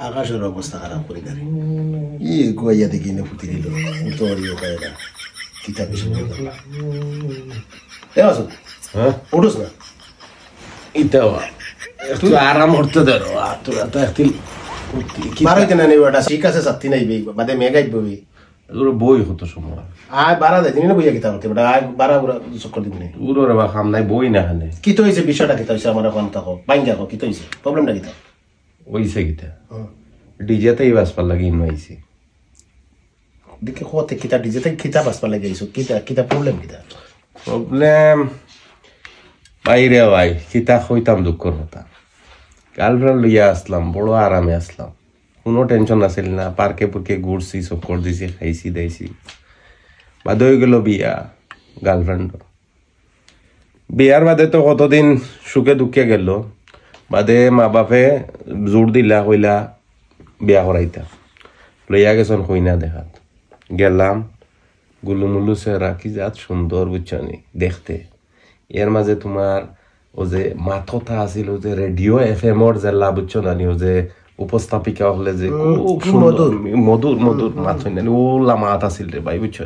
আকাশের অবস্থা খারাপ করে গাড়ি ই গোয়া দেখি না ফুটি দিল তোর ইয়ে পায় না কিতাব বিষয় আসো হ্যাঁ উঠোস না এটা একটু আরাম করতে ধরো তোরা তো একটি বারোইতে না নেই ওটা ঠিক আছে সাথী নাই বাদে মেঘাই বই বই হতো সময় আয় বারা দেয় তিনি না বইয়া কিতাব বলতে আয় বারা বুড়া চক্কর দিবি নাই উড়োরে বা খাম নাই বই না খানে কি তো হয়েছে বিষয়টা কিতা হয়েছে আমার এখন থাকো বাইঙ্গা কি তো হয়েছে প্রবলেমটা কিতা ওইছে কিতা ডিজেতেই বাসপার লাগি ইনভাইছি দেখে কত কিতা ডিজেতে কিতা বাসপার লাগি আইছো কিতা কিতা প্রবলেম বাইরে ভাই কিতা হইতাম দুঃখর কথা গার্লফ্রেন্ড লইয়া আসলাম বড় আরামে আসলাম কোনো টেনশন আছিল না পার্কে পুরকে ঘুরছি চক্কর দিছি খাইছি দাইছি বাদে হয়ে গেল বিয়া গার্লফ্রেন্ড বিয়ার বাদে তো কতদিন সুখে দুঃখে গেল বাদে মা বাপে জোর দিলা কইলা বিয়া করাইতা লইয়া গেছন কইনা দেখাত গেলাম গুলুমুলু চেহারা কি জাত সুন্দর বুঝছনি দেখতে এর মাঝে তোমার ও যে মাথা আছিল ও যে রেডিও FM ওর যে লাভ বুঝছো না ও যে উপস্থাপিকা হলে যে খুব সুন্দর মধুর মধুর মাথা নেন ওলা মাথা আছিল রে ভাই বুঝছো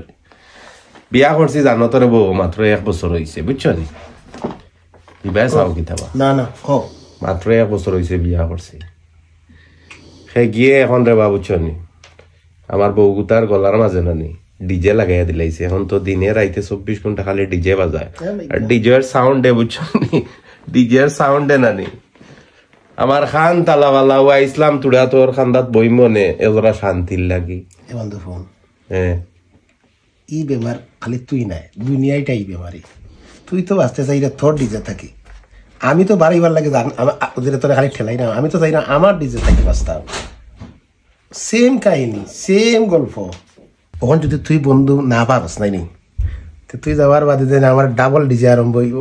বিয়া করছি জানো তোরে বউ মাত্র 1 বছর হইছে বুঝছো নি বিবাহ চাও কিতাবা না না কো মাত্র 1 বছর হইছে বিয়া করছি সে গিয়ে এখন রে বাবু বুঝছো নি আমার বউ গুতার গলার মাঝে নানি ডিজে লাগাইয়া দিলাইছে এখন তো দিনে রাইতে 24 ঘন্টা খালি ডিজে বাজায় আর ডিজের সাউন্ডে বুঝছো নি ডিজের সাউন্ডে নানি আমার খান তালাওয়ালা ওয়া ইসলাম তুড়া তোর খান্দাত বই মনে এজরা শান্তির লাগি এমন তো ফোন হ্যাঁ ই বেমার খালি তুই নাই দুনিয়াটাই বেমারি তুই তো বাঁচতে চাই না তোর ডিজে থাকি আমি তো বাড়িবার লাগে ওদের তোরা খালি ঠেলাই না আমি তো চাই না আমার ডিজে থাকি বাঁচতাম সেম কাহিনী সেম গল্প তখন যদি তুই বন্ধু না পারস নাই নি তুই যাওয়ার বাদে আমার ডাবল ডিজে আরম্ভ হইব